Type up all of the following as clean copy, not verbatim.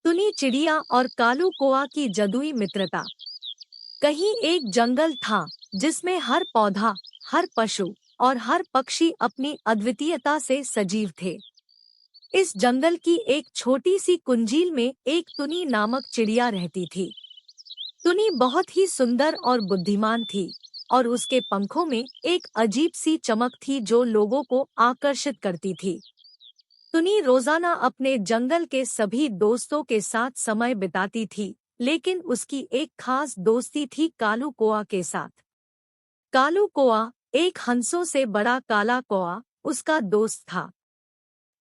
टुनी चिड़िया और कालू कोआ की जादुई मित्रता। कहीं एक जंगल था जिसमें हर पौधा, हर पशु और हर पक्षी अपनी अद्वितीयता से सजीव थे। इस जंगल की एक छोटी सी कुंजील में एक टुनी नामक चिड़िया रहती थी। टुनी बहुत ही सुंदर और बुद्धिमान थी और उसके पंखों में एक अजीब सी चमक थी जो लोगों को आकर्षित करती थी। टुनी रोजाना अपने जंगल के सभी दोस्तों के साथ समय बिताती थी, लेकिन उसकी एक खास दोस्ती थी कालू कोआ के साथ। कालू कोआ, एक हंसों से बड़ा काला कोआ, उसका दोस्त था।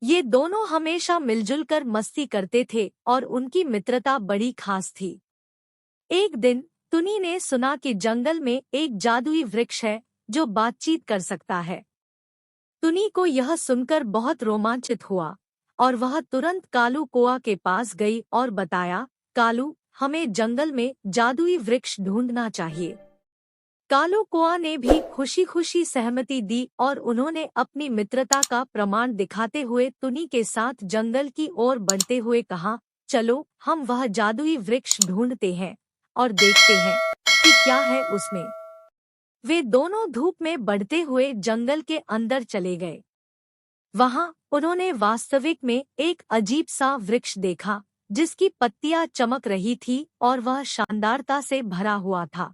ये दोनों हमेशा मिलजुल कर मस्ती करते थे और उनकी मित्रता बड़ी खास थी। एक दिन टुनी ने सुना कि जंगल में एक जादुई वृक्ष है जो बातचीत कर सकता है। टुनी को यह सुनकर बहुत रोमांचित हुआ और वह तुरंत कालू कोआ के पास गई और बताया, कालू, हमें जंगल में जादुई वृक्ष ढूंढना चाहिए। कालू कोआ ने भी खुशी खुशी सहमति दी और उन्होंने अपनी मित्रता का प्रमाण दिखाते हुए टुनी के साथ जंगल की ओर बढ़ते हुए कहा, चलो हम वह जादुई वृक्ष ढूंढते हैं और देखते हैं कि क्या है उसमें। वे दोनों धूप में बढ़ते हुए जंगल के अंदर चले गए। वहां उन्होंने वास्तविक में एक अजीब सा वृक्ष देखा जिसकी पत्तियां चमक रही थी और वह शानदारता से भरा हुआ था।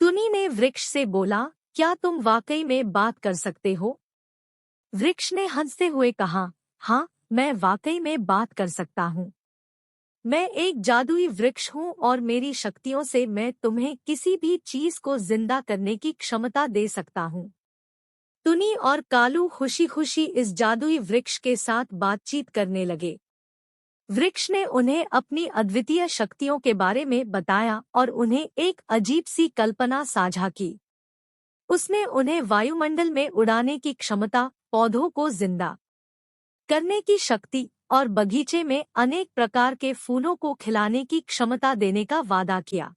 टुनी ने वृक्ष से बोला, क्या तुम वाकई में बात कर सकते हो? वृक्ष ने हंसते हुए कहा, हाँ, मैं वाकई में बात कर सकता हूँ। मैं एक जादुई वृक्ष हूँ और मेरी शक्तियों से मैं तुम्हें किसी भी चीज को जिंदा करने की क्षमता दे सकता हूँ। टुनी और कालू खुशी खुशी इस जादुई वृक्ष के साथ बातचीत करने लगे। वृक्ष ने उन्हें अपनी अद्वितीय शक्तियों के बारे में बताया और उन्हें एक अजीब सी कल्पना साझा की। उसने उन्हें वायुमंडल में उड़ाने की क्षमता, पौधों को जिंदा करने की शक्ति और बगीचे में अनेक प्रकार के फूलों को खिलाने की क्षमता देने का वादा किया।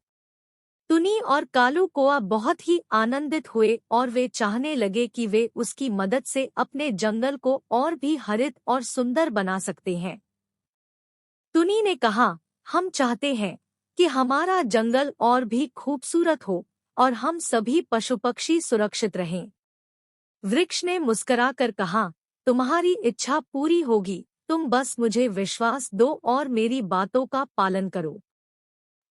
टुनी और कालू कोआ बहुत ही आनंदित हुए और वे चाहने लगे कि वे उसकी मदद से अपने जंगल को और भी हरित और सुंदर बना सकते हैं। टुनी ने कहा, हम चाहते हैं कि हमारा जंगल और भी खूबसूरत हो और हम सभी पशु पक्षी सुरक्षित रहें। वृक्ष ने मुस्कुराकर कहा, तुम्हारी इच्छा पूरी होगी, तुम बस मुझे विश्वास दो और मेरी बातों का पालन करो।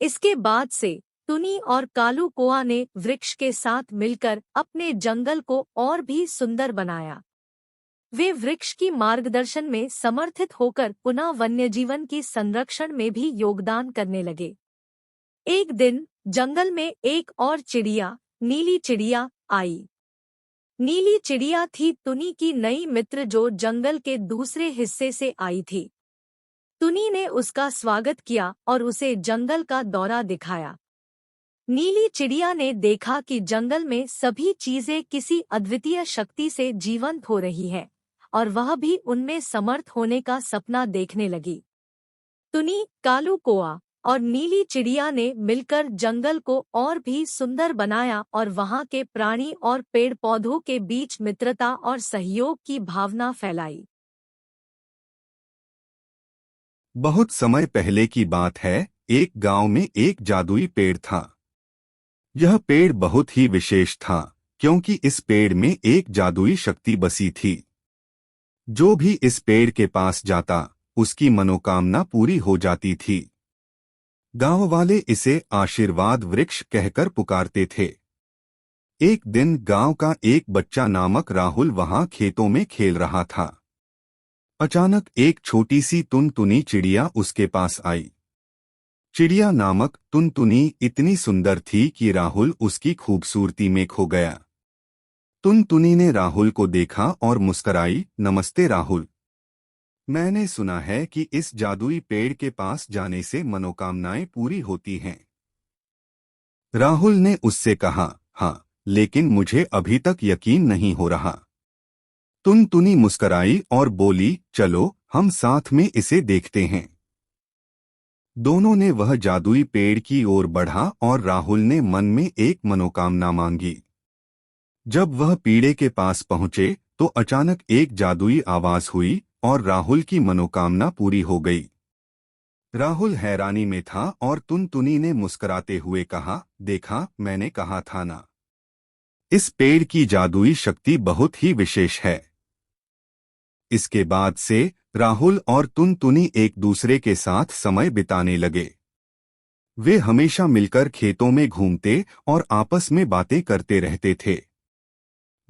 इसके बाद से टुनी और कालू कोआ ने वृक्ष के साथ मिलकर अपने जंगल को और भी सुंदर बनाया। वे वृक्ष की मार्गदर्शन में समर्थित होकर पुनः वन्यजीवन की संरक्षण में भी योगदान करने लगे। एक दिन जंगल में एक और चिड़िया, नीली चिड़िया, आई। नीली चिड़िया थी टुनी की नई मित्र जो जंगल के दूसरे हिस्से से आई थी। टुनी ने उसका स्वागत किया और उसे जंगल का दौरा दिखाया। नीली चिड़िया ने देखा कि जंगल में सभी चीजें किसी अद्वितीय शक्ति से जीवंत हो रही है और वह भी उनमें समर्थ होने का सपना देखने लगी। टुनी, कालू कोआ और नीली चिड़िया ने मिलकर जंगल को और भी सुंदर बनाया और वहां के प्राणी और पेड़ पौधों के बीच मित्रता और सहयोग की भावना फैलाई। बहुत समय पहले की बात है, एक गांव में एक जादुई पेड़ था। यह पेड़ बहुत ही विशेष था क्योंकि इस पेड़ में एक जादुई शक्ति बसी थी। जो भी इस पेड़ के पास जाता, उसकी मनोकामना पूरी हो जाती थी। गांव वाले इसे आशीर्वाद वृक्ष कहकर पुकारते थे। एक दिन गांव का एक बच्चा नामक राहुल वहां खेतों में खेल रहा था। अचानक एक छोटी सी टुनटुनी चिड़िया उसके पास आई। चिड़िया नामक टुनटुनी इतनी सुंदर थी कि राहुल उसकी खूबसूरती में खो गया। टुनटुनी ने राहुल को देखा और मुस्कराई, नमस्ते राहुल। मैंने सुना है कि इस जादुई पेड़ के पास जाने से मनोकामनाएं पूरी होती हैं। राहुल ने उससे कहा, हाँ, लेकिन मुझे अभी तक यकीन नहीं हो रहा। टुनटुनी मुस्कराई और बोली, चलो हम साथ में इसे देखते हैं। दोनों ने वह जादुई पेड़ की ओर बढ़ा और राहुल ने मन में एक मनोकामना मांगी। जब वह पेड़ के पास पहुंचे तो अचानक एक जादुई आवाज हुई और राहुल की मनोकामना पूरी हो गई। राहुल हैरानी में था और टुनटुनी ने मुस्कुराते हुए कहा, देखा, मैंने कहा था ना। इस पेड़ की जादुई शक्ति बहुत ही विशेष है। इसके बाद से राहुल और टुनटुनी एक दूसरे के साथ समय बिताने लगे। वे हमेशा मिलकर खेतों में घूमते और आपस में बातें करते रहते थे।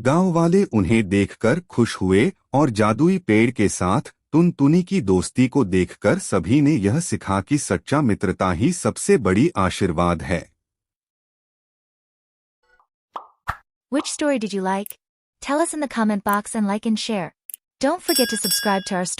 गांव वाले उन्हें देखकर खुश हुए और जादुई पेड़ के साथ टुनटुनी की दोस्ती को देखकर सभी ने यह सीखा कि सच्चा मित्रता ही सबसे बड़ी आशीर्वाद है। Which story did you like? Tell us in the comment box and like and share. Don't forget to subscribe to our story.